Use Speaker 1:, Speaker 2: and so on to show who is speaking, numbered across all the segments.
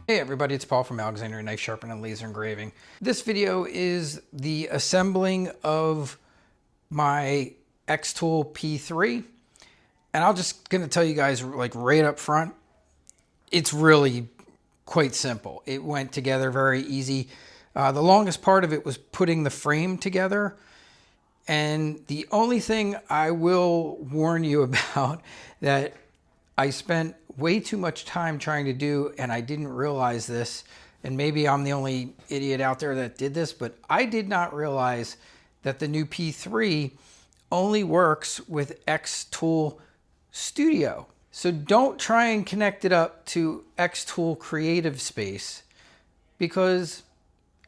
Speaker 1: Hey everybody, it's Paul from Alexander Knife Sharpening and Laser Engraving. This video is the assembling of my xTool P3. And I'm just going to tell you guys like right up front, it's really quite simple. It went together very easy. The longest part of it was putting the frame together. And the only thing I will warn you about that I spent way too much time trying to do, and I didn't realize this, and maybe I'm the only idiot out there that did this, but I did not realize that the new P3 only works with xTool Studio. So don't try and connect it up to xTool Creative Space because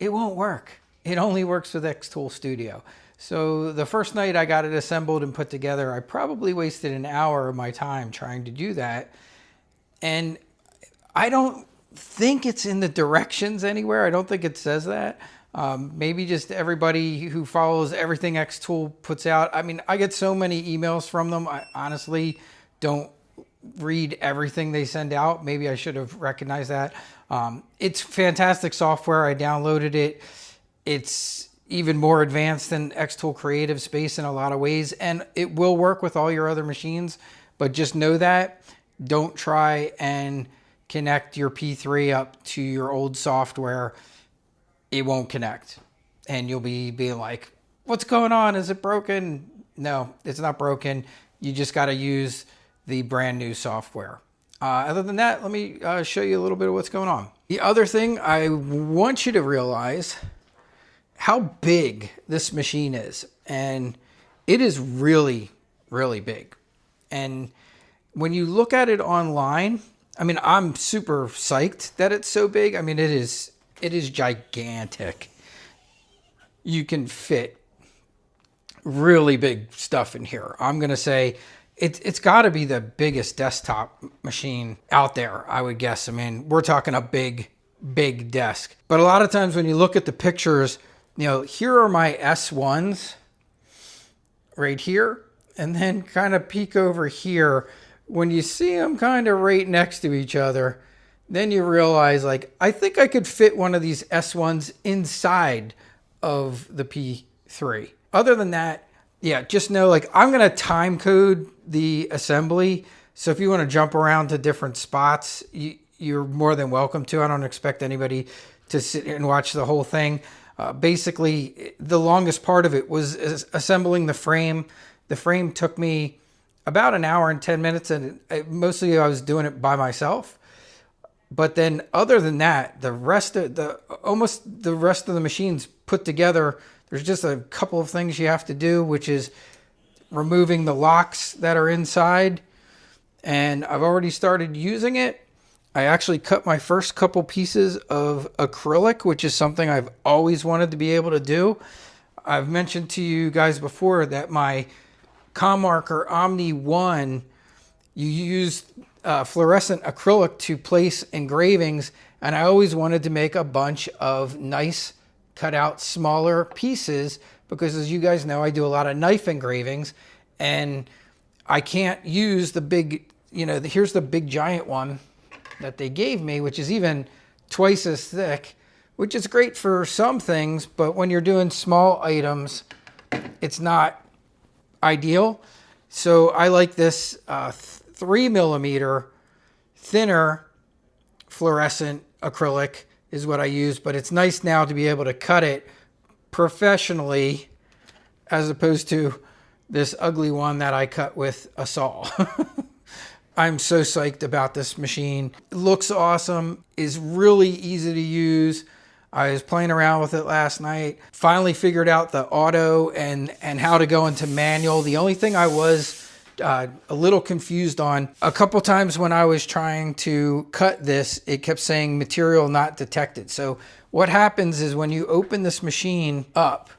Speaker 1: it won't work. It only works with xTool Studio. So the first night I got it assembled and put together, I probably wasted an hour of my time trying to do that. And I don't think it's in the directions anywhere. I don't think it says that. Maybe just everybody who follows everything xTool puts out. I mean, I get so many emails from them. I honestly don't read everything they send out. Maybe I should have recognized that. It's fantastic software. I downloaded it. It's even more advanced than xTool Creative Space in a lot of ways, and it will work with all your other machines, but just know that. Don't try and connect your P3 up to your old software. It won't connect, and you'll be being like, what's going on? Is it broken? No, it's not broken. You just got to use the brand new software. Other than that, let me show you a little bit of what's going on. The other thing I want you to realize how big this machine is, and it is really, really big. And when you look at it online, I mean, I'm super psyched that it's so big. I mean, it is gigantic. You can fit really big stuff in here. I'm gonna say it's got to be the biggest desktop machine out there, I would guess. I mean, we're talking a big desk. But a lot of times when you look at the pictures, you know, here are my S1s right here, and then kind of peek over here. When you see them kind of right next to each other, then you realize, like, I think I could fit one of these S1s inside of the P3. Other than that, yeah, just know, like, I'm going to time code the assembly. So if you want to jump around to different spots, you're more than welcome to. I don't expect anybody to sit and watch the whole thing. Basically, the longest part of it was assembling the frame. The frame took me about an hour and 10 minutes, and mostly I was doing it by myself. But then other than that, almost the rest of the machine's put together. There's just a couple of things you have to do, which is removing the locks that are inside. And I've already started using it. I actually cut my first couple pieces of acrylic, which is something I've always wanted to be able to do. I've mentioned to you guys before that my Commarker Omni 1, you use fluorescent acrylic to place engravings, and I always wanted to make a bunch of nice cut out smaller pieces because, as you guys know, I do a lot of knife engravings, and I can't use the big, you know, here's the big giant one that they gave me, which is even twice as thick, which is great for some things, but when you're doing small items, it's not ideal. So I like this 3mm thinner fluorescent acrylic is what I use, but it's nice now to be able to cut it professionally as opposed to this ugly one that I cut with a saw. I'm so psyched about this machine. It looks awesome, is really easy to use. I was playing around with it last night. Finally figured out the auto and how to go into manual. The only thing I was a little confused on, a couple times when I was trying to cut this, it kept saying material not detected. So what happens is when you open this machine up,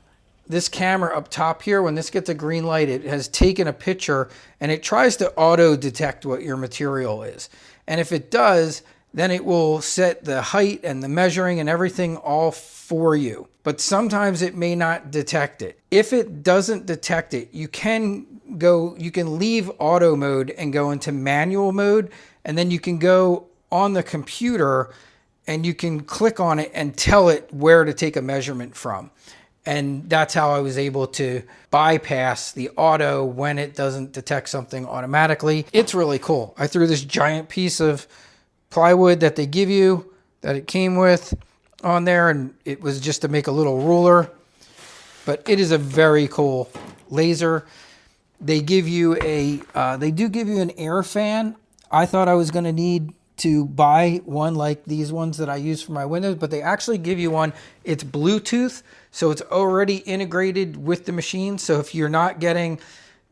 Speaker 1: this camera up top here, when this gets a green light, it has taken a picture and it tries to auto detect what your material is. And if it does, then it will set the height and the measuring and everything all for you. But sometimes it may not detect it. If it doesn't detect it, you can leave auto mode and go into manual mode, and then you can go on the computer and you can click on it and tell it where to take a measurement from. And that's how I was able to bypass the auto when it doesn't detect something automatically. It's really cool. I threw this giant piece of plywood that they give you, that it came with, on there, and it was just to make a little ruler. But it is a very cool laser. They give you they do give you an air fan. I thought I was going to need to buy one like these ones that I use for my windows, but they actually give you one. It's Bluetooth, so it's already integrated with the machine. So if you're not getting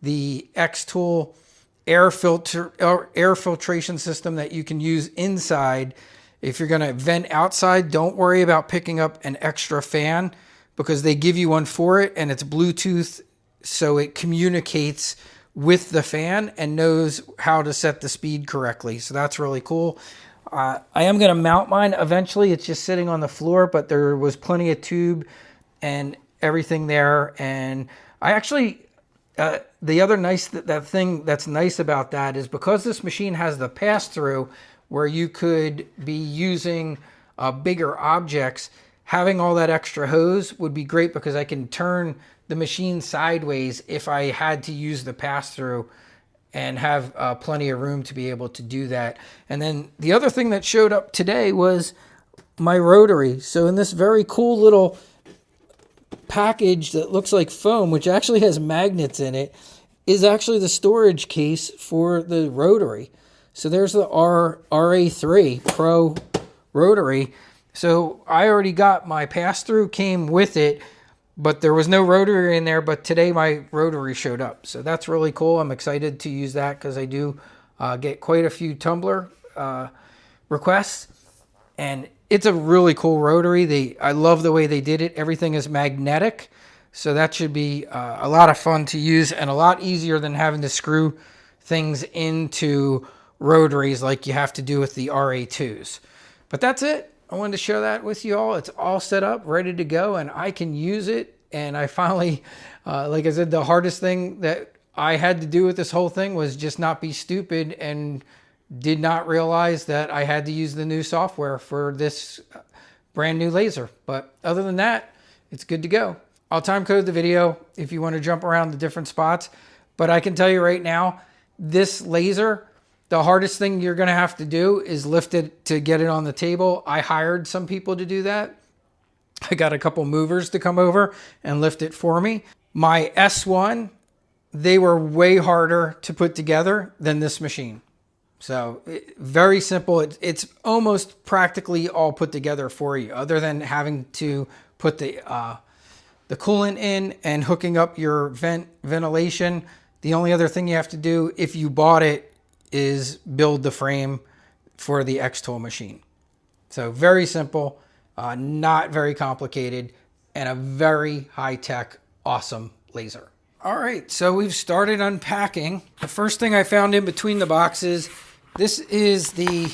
Speaker 1: the xTool air filtration system that you can use inside, if you're going to vent outside, don't worry about picking up an extra fan, because they give you one for it, and it's Bluetooth, so it communicates with the fan and knows how to set the speed correctly. So that's really cool. I am going to mount mine eventually. It's just sitting on the floor, but there was plenty of tube and everything there. And I actually, the other that thing that's nice about that is, because this machine has the pass-through where you could be using bigger objects, having all that extra hose would be great, because I can turn the machine sideways if I had to use the pass-through, and have plenty of room to be able to do that. And then the other thing that showed up today was my rotary. So in this very cool little package that looks like foam, which actually has magnets in it, is actually the storage case for the rotary. So there's the RA3 Pro rotary. So I already got my pass-through, came with it, but there was no rotary in there. But today my rotary showed up. So that's really cool. I'm excited to use that, because I do get quite a few tumbler requests. And it's a really cool rotary. I love the way they did it. Everything is magnetic. So that should be a lot of fun to use, and a lot easier than having to screw things into rotaries like you have to do with the RA2s. But that's it. I wanted to share that with you all. It's all set up, ready to go, and I can use it. And I finally, like I said, the hardest thing that I had to do with this whole thing was just not be stupid, and did not realize that I had to use the new software for this brand new laser. But other than that, it's good to go. I'll time code the video if you want to jump around the different spots. But I can tell you right now, this laser, the hardest thing you're going to have to do is lift it to get it on the table. I hired some people to do that. I got a couple movers to come over and lift it for me. My S1, they were way harder to put together than this machine. So very simple. It's almost practically all put together for you, other than having to put the coolant in and hooking up your ventilation. The only other thing you have to do, if you bought it, is build the frame for the xTool machine. So very simple, not very complicated, and a very high-tech, awesome laser. All right, so we've started unpacking. The first thing I found in between the boxes, this is the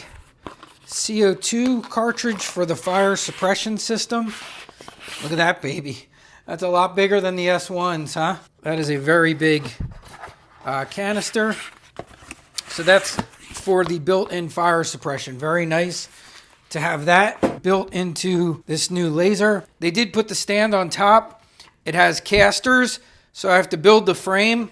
Speaker 1: CO2 cartridge for the fire suppression system. Look at that baby. That's a lot bigger than the S1s, huh? That is a very big canister. So that's for the built-in fire suppression. Very nice to have that built into this new laser. They did put the stand on top. It has casters, so I have to build the frame.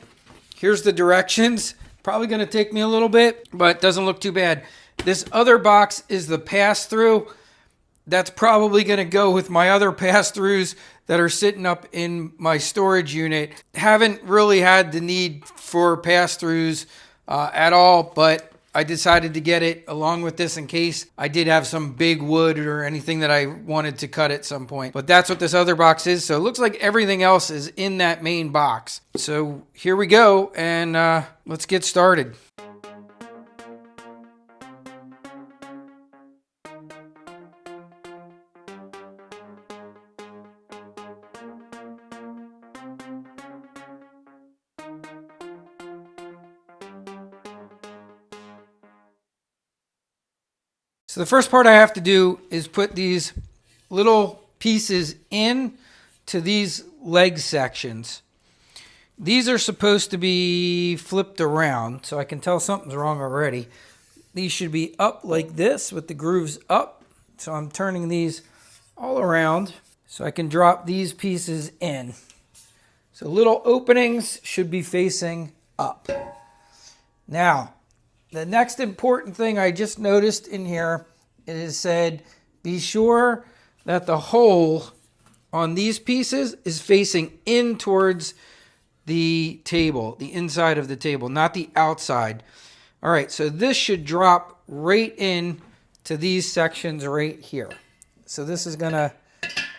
Speaker 1: Here's the directions. Probably going to take me a little bit, but it doesn't look too bad. This other box is the pass-through. That's probably going to go with my other pass-throughs that are sitting up in my storage unit. Haven't really had the need for pass-throughs at all, but I decided to get it along with this in case I did have some big wood or anything that I wanted to cut at some point. But that's what this other box is. So it looks like everything else is in that main box. So here we go, and let's get started. So the first part I have to do is put these little pieces in to these leg sections. These are supposed to be flipped around, so I can tell something's wrong already. These should be up like this with the grooves up. So I'm turning these all around so I can drop these pieces in. So little openings should be facing up. Now, the next important thing I just noticed in here is said, be sure that the hole on these pieces is facing in towards the table, the inside of the table, not the outside. All right, so this should drop right in to these sections right here. So this is gonna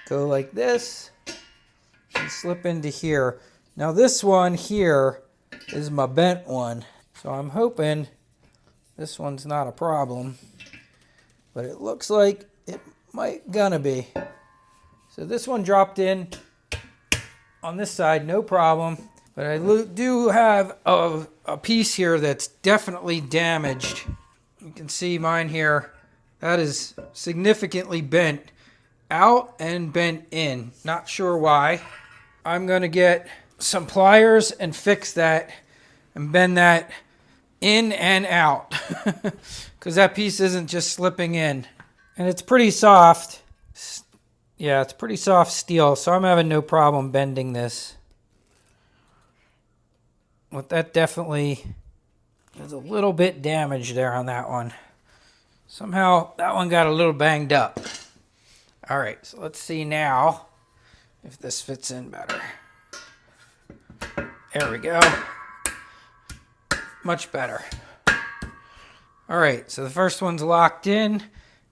Speaker 1: go like this and slip into here. Now this one here is my bent one. So I'm hoping this one's not a problem, but it looks like it might gonna be. So this one dropped in on this side, no problem. But I do have a piece here that's definitely damaged. You can see mine here. That is significantly bent out and bent in. Not sure why. I'm gonna get some pliers and fix that and bend that in and out because that piece isn't just slipping in. And it's pretty soft. Yeah, it's pretty soft steel, so I'm having no problem bending this. But that definitely is a little bit damaged there on that one. Somehow that one got a little banged up. All right, so let's see now if this fits in better. There we go. Much better. All right, so the first one's locked in,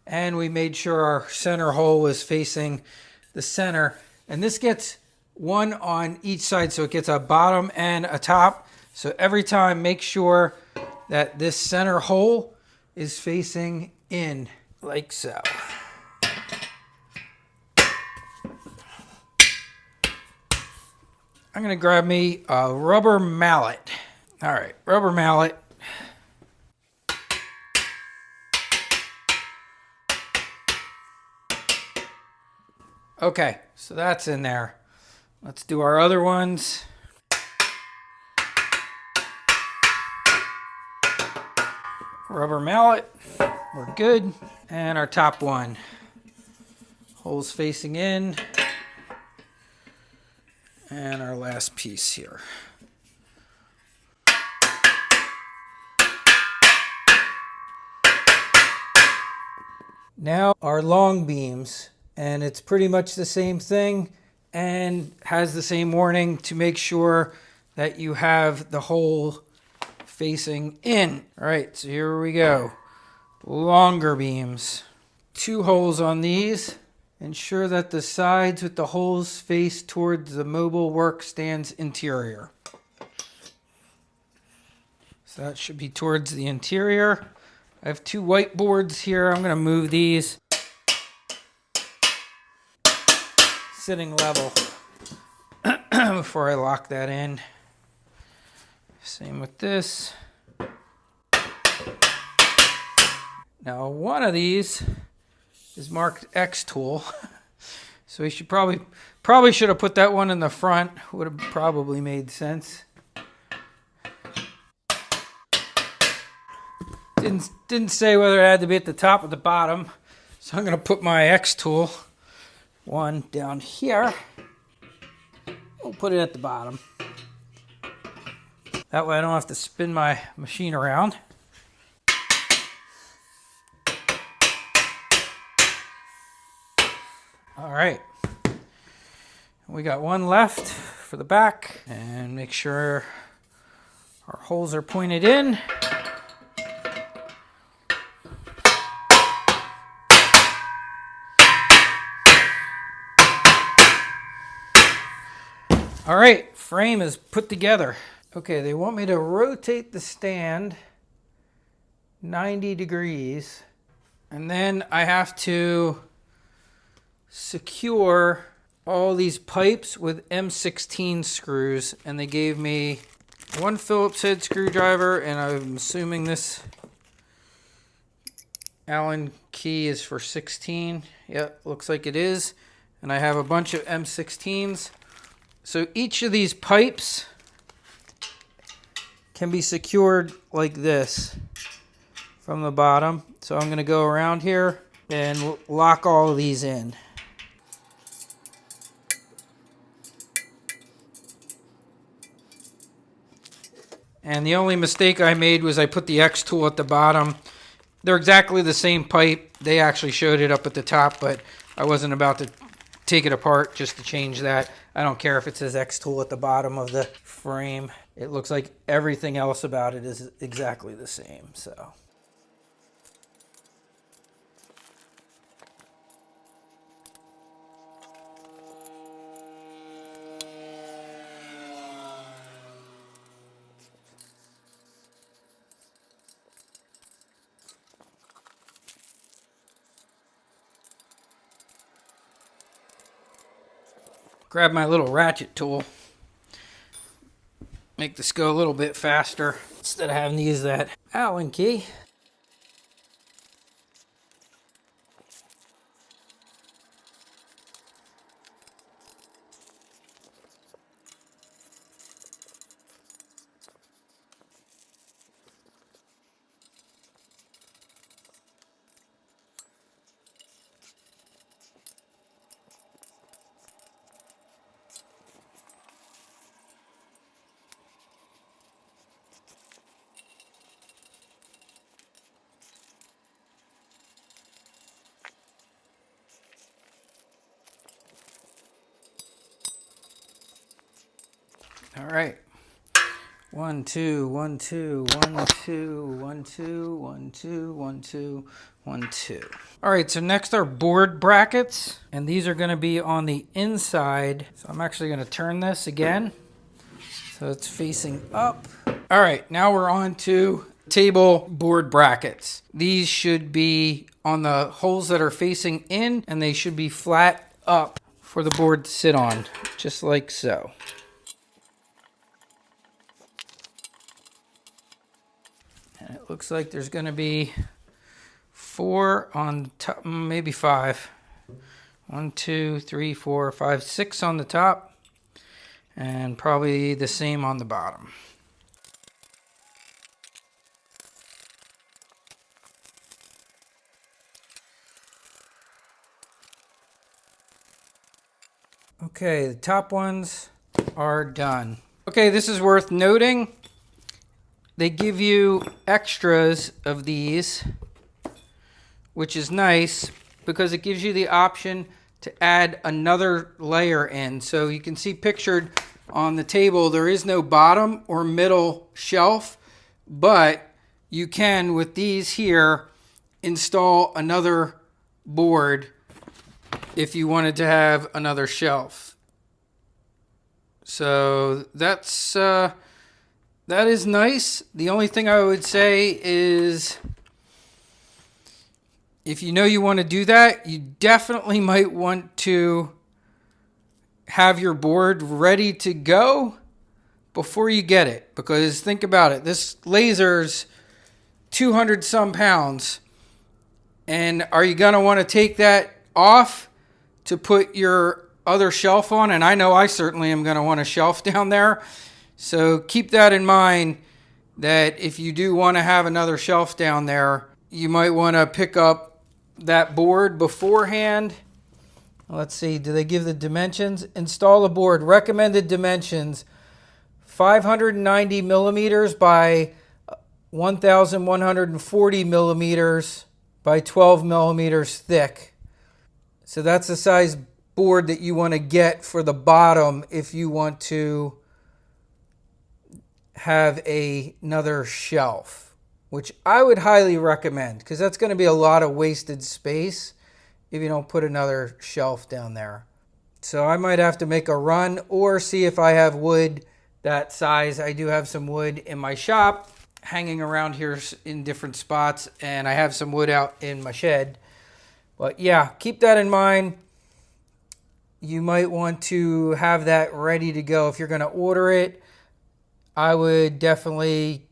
Speaker 1: and we made sure our center hole was facing the center. And this gets one on each side, so it gets a bottom and a top. So every time, make sure that this center hole is facing in, like so. I'm gonna grab me a rubber mallet. All right, rubber mallet. Okay, so that's in there. Let's do our other ones. Rubber mallet, we're good. And our top one. Holes facing in. And our last piece here. Now our long beams, and it's pretty much the same thing and has the same warning to make sure that you have the hole facing in. All right, so here we go. Longer beams. 2 holes on these. Ensure that the sides with the holes face towards the mobile workstand's interior. So that should be towards the interior. I have 2 whiteboards here. I'm going to move these sitting level before I lock that in. Same with this. Now one of these is marked xTool, so we should probably should have put that one in the front. Would have probably made sense. Didn't say whether it had to be at the top or the bottom, so I'm going to put my xTool one down here. We'll put it at the bottom. That way I don't have to spin my machine around. All right. We got one left for the back, and make sure our holes are pointed in. All right, frame is put together. Okay, they want me to rotate the stand 90 degrees, and then I have to secure all these pipes with M16 screws, and they gave me 1 Phillips head screwdriver, and I'm assuming this Allen key is for 16. Yep, looks like it is. And I have a bunch of M16s. So each of these pipes can be secured like this from the bottom. So I'm going to go around here and lock all of these in. And the only mistake I made was I put the xTool at the bottom. They're exactly the same pipe. They actually showed it up at the top, but I wasn't about to take it apart just to change that. I don't care if it says xTool at the bottom of the frame. It looks like everything else about it is exactly the same, so. Grab my little ratchet tool. Make this go a little bit faster instead of having to use that Allen key. All right. 1, 2, 1, 2, 1, 2, 1, 2, 1, 2, 1, 2, 1, 2. All right, so next are board brackets, and these are going to be on the inside. So I'm actually going to turn this again so it's facing up. All right, now we're on to table board brackets. These should be on the holes that are facing in, and they should be flat up for the board to sit on, just like so. And it looks like there's going to be 4 on top, maybe 5. 1, 2, 3, 4, 5, 6 on the top, and probably the same on the bottom. Okay, the top ones are done. Okay, this is worth noting. They give you extras of these, which is nice because it gives you the option to add another layer in. So you can see pictured on the table, there is no bottom or middle shelf, but you can, with these here, install another board if you wanted to have another shelf. So that is nice. The only thing I would say is if you know you want to do that, you definitely might want to have your board ready to go before you get it. Because think about it, this laser's 200 some pounds. And are you going to want to take that off to put your other shelf on? And I know I certainly am going to want a shelf down there. So keep that in mind, that if you do want to have another shelf down there, you might want to pick up that board beforehand. Let's see, do they give the dimensions? Install a board. Recommended dimensions, 590 millimeters by 1,140 millimeters by 12 millimeters thick. So that's the size board that you want to get for the bottom if you want to have another shelf, which I would highly recommend because that's going to be a lot of wasted space if you don't put another shelf down there. So I might have to make a run or see if I have wood that size. I do have some wood in my shop hanging around here in different spots, and I have some wood out in my shed. But yeah, keep that in mind. You might want to have that ready to go if you're going to order it. I would definitely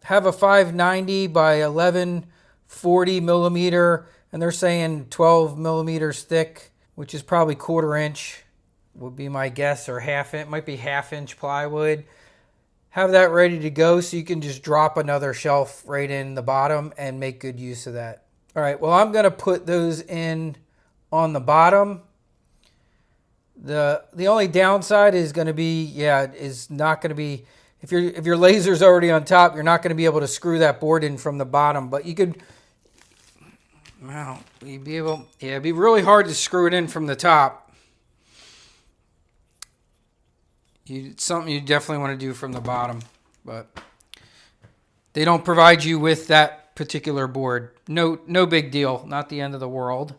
Speaker 1: have a 590 by 1140 millimeter, and they're saying 12 millimeters thick, which is probably 1/4 inch would be my guess, or half inch, might be 1/2 inch plywood. Have that ready to go so you can just drop another shelf right in the bottom and make good use of that. All right, well, I'm gonna put those in on the bottom. The only downside is gonna be, is not gonna be, if your laser's already on top, you're not gonna be able to screw that board in from the bottom, but you could, well, you'd be able, yeah, it'd be really hard to screw it in from the top. It's something you definitely want to do from the bottom, but they don't provide you with that particular board. No big deal, not the end of the world.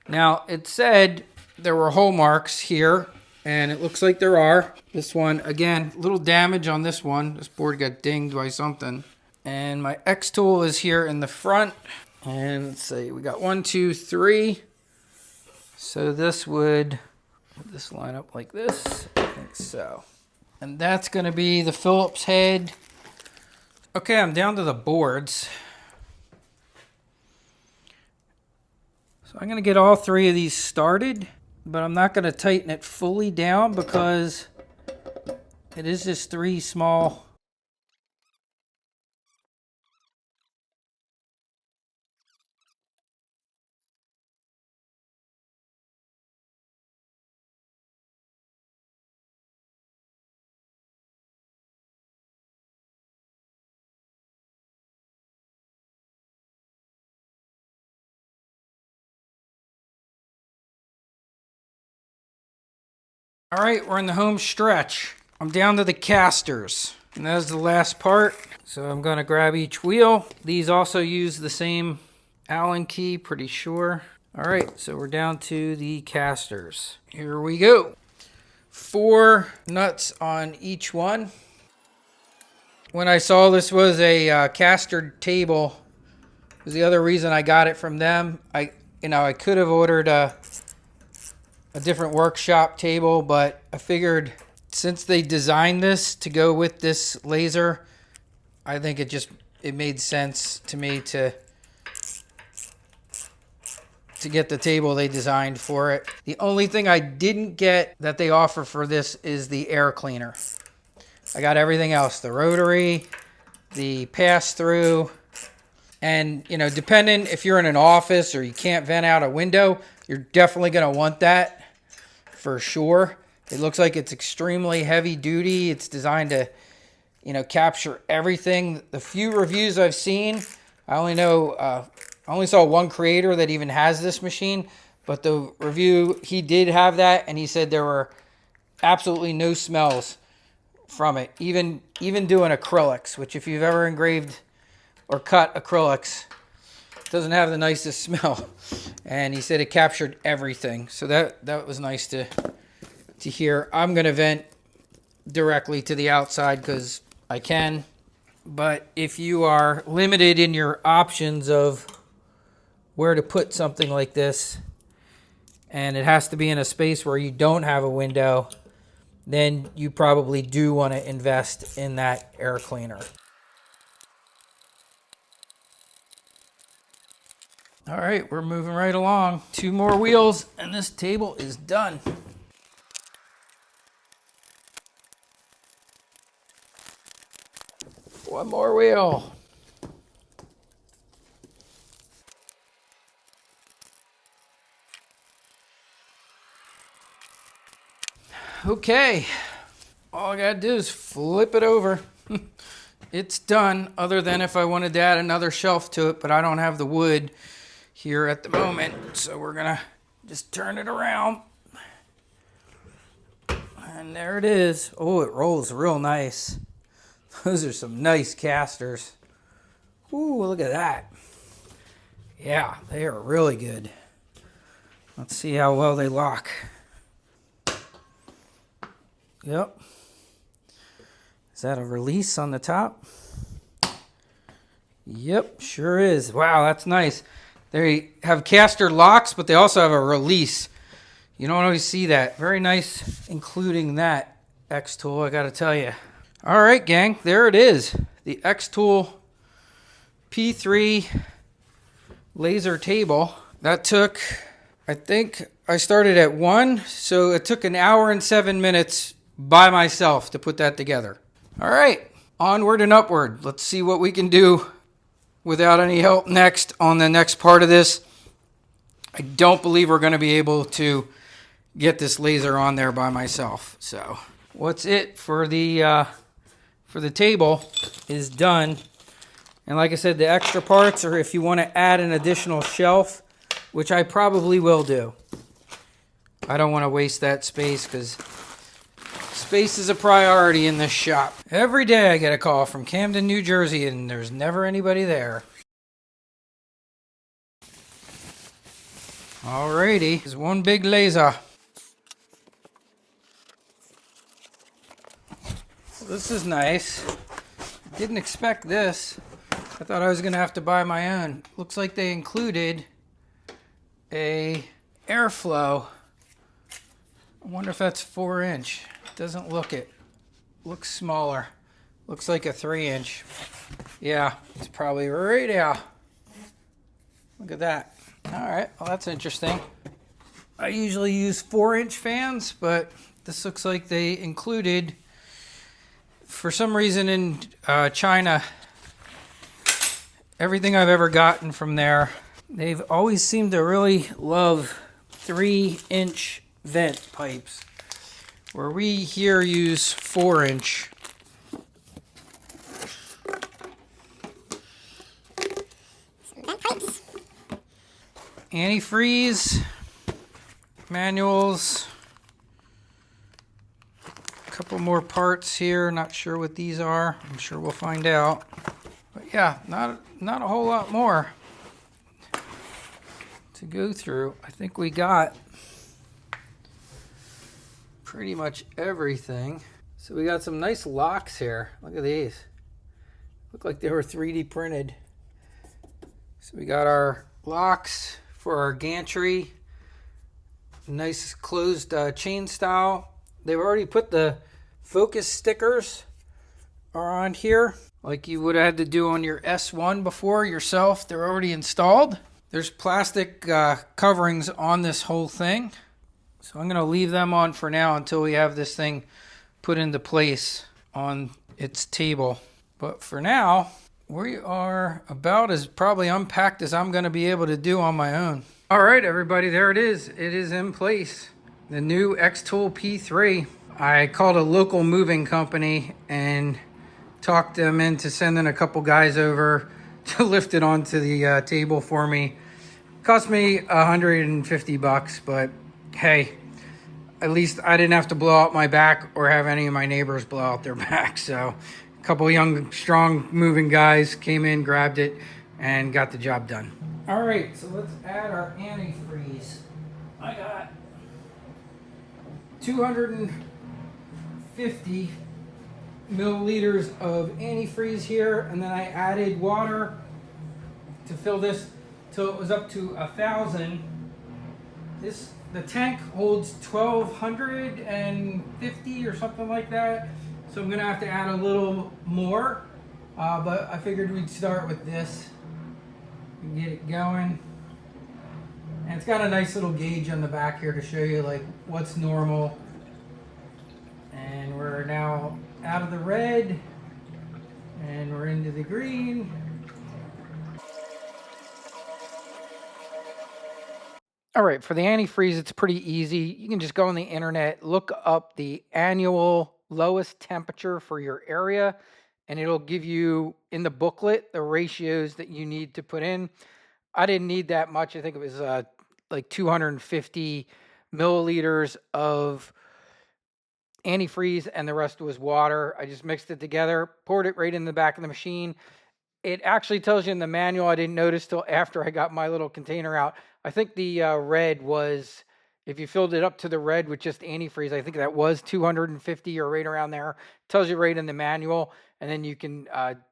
Speaker 1: Now, it said there were hole marks here, and it looks like there are. This one, again, little damage on this one. This board got dinged by something. And my xTool is here in the front. And let's see, we got 1, 2, 3. So this would line up like this? I think so. And that's gonna be the Phillips head. Okay, I'm down to the boards. So I'm gonna get all 3 of these started, but I'm not gonna tighten it fully down because it is just 3 small. All right, we're in the home stretch. I'm down to the casters, and that's the last part. So I'm gonna grab each wheel. These also use the same Allen key, pretty sure. All right, so we're down to the casters. Here we go. 4 nuts on each one. When I saw this was a caster table, was the other reason I got it from them. I could have ordered a different workshop table, but I figured since they designed this to go with this laser, I think it made sense to me to get the table they designed for it. The only thing I didn't get that they offer for this is the air cleaner. I got everything else, the rotary, the pass-through, and depending if you're in an office or you can't vent out a window, you're definitely gonna want that. For sure. It looks like it's extremely heavy duty. It's designed to, capture everything. The few reviews I've seen, I only saw one creator that even has this machine, but the review, he did have that, and he said there were absolutely no smells from it. Even doing acrylics, which if you've ever engraved or cut acrylics, doesn't have the nicest smell. And he said it captured everything. So that was nice to hear. I'm going to vent directly to the outside because I can. But if you are limited in your options of where to put something like this, and it has to be in a space where you don't have a window, then you probably do want to invest in that air cleaner. All right, we're moving right along. 2 more wheels and this table is done. One more wheel. Okay, all I gotta do is flip it over. It's done, other than if I wanted to add another shelf to it, but I don't have the wood here at the moment, so we're gonna just turn it around. And there it is. Oh, it rolls real nice. Those are some nice casters. Ooh, look at that. Yeah, they are really good. Let's see how well they lock. Yep. Is that a release on the top? Yep, sure is. Wow, that's nice. They have caster locks, but they also have a release. You don't always see that. Very nice, including that xTool, I gotta tell you. All right, gang, there it is. The xTool P3 laser table. That took, I think I started at 1, so it took 1 hour and 7 minutes by myself to put that together. All right, onward and upward. Let's see what we can do without any help next on the next part of this. I don't believe we're going to be able to get this laser on there by myself. So what's it for the table is done. And like I said, the extra parts are if you want to add an additional shelf, which I probably will do. I don't want to waste that space because space is a priority in this shop. Every day I get a call from Camden, New Jersey, and there's never anybody there. Alrighty, there's one big laser. This is nice. Didn't expect this. I thought I was gonna have to buy my own. Looks like they included a airflow. I wonder if that's 4-inch. Doesn't look it. Looks smaller. Looks like a 3-inch. Yeah, it's probably right out. Look at that. All right, well that's interesting. I usually use 4-inch fans, but this looks like they included, for some reason in China, everything I've ever gotten from there, they've always seemed to really love 3-inch vent pipes, where we here use 4-inch. Vent pipes. Antifreeze, manuals, a couple more parts here. Not sure what these are. I'm sure we'll find out. But yeah, not a whole lot more to go through. I think we got pretty much everything. So we got some nice locks here. Look at these. Look like they were 3D printed. So we got our locks for our gantry. Nice closed chain style. They've already put the focus stickers are on here, like you would have had to do on your S1 before yourself. They're already installed. There's plastic coverings on this whole thing. So I'm going to leave them on for now until we have this thing put into place on its table. But for now, we are about as probably unpacked as I'm going to be able to do on my own. All right, everybody, there it is. It is in place. The new xTool P3. I called a local moving company and talked them into sending a couple guys over to lift it onto the table for me. Cost me $150, but hey, at least I didn't have to blow out my back or have any of my neighbors blow out their back. So a couple young, strong moving guys came in, grabbed it, and got the job done. All right, so let's add our antifreeze. I got 250 milliliters of antifreeze here, and then I added water to fill this till it was up to 1,000. The tank holds 1,250 or something like that, so I'm gonna have to add a little more, but I figured we'd start with this and get it going. And it's got a nice little gauge on the back here to show you like what's normal. And we're now out of the red and we're into the green. All right, for the antifreeze, it's pretty easy. You can just go on the internet, look up the annual lowest temperature for your area, and it'll give you in the booklet the ratios that you need to put in. I didn't need that much. I think it was like 250 milliliters of antifreeze, and the rest was water. I just mixed it together, poured it right in the back of the machine. It actually tells you in the manual. I didn't notice till after I got my little container out. I think the red was, if you filled it up to the red with just antifreeze, I think that was 250 or right around there. It tells you right in the manual, and then you can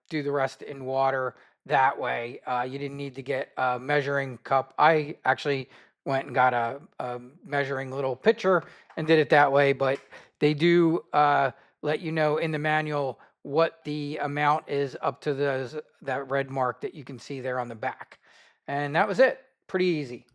Speaker 1: do the rest in water that way. You didn't need to get a measuring cup. I actually went and got a measuring little pitcher and did it that way, but they do let you know in the manual what the amount is up to that red mark that you can see there on the back. And that was it. Pretty easy.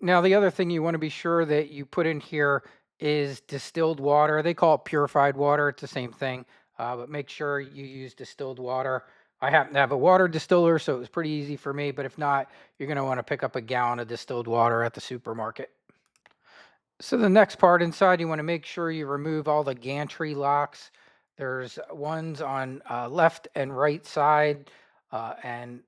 Speaker 1: Now, the other thing you want to be sure that you put in here is distilled water. They call it purified water. It's the same thing, but make sure you use distilled water. I happen to have a water distiller, so it was pretty easy for me, but if not, you're going to want to pick up a gallon of distilled water at the supermarket. So the next part inside, you want to make sure you remove all the gantry locks. There's ones on left and right side, and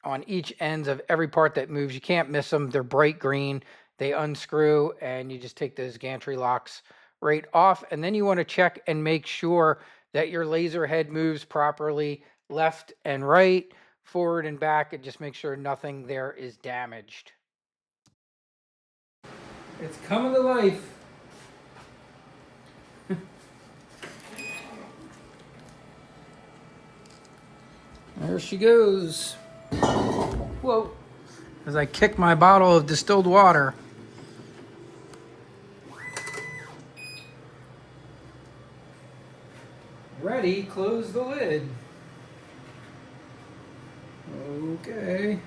Speaker 1: on each ends of every part that moves. You can't miss them. They're bright green. They unscrew, and you just take those gantry locks right off. And then you want to check and make sure that your laser head moves properly left and right, forward and back, and just make sure nothing there is damaged. It's coming to life. There she goes. Whoa. As I kick my bottle of distilled water. Ready, close the lid. Okay.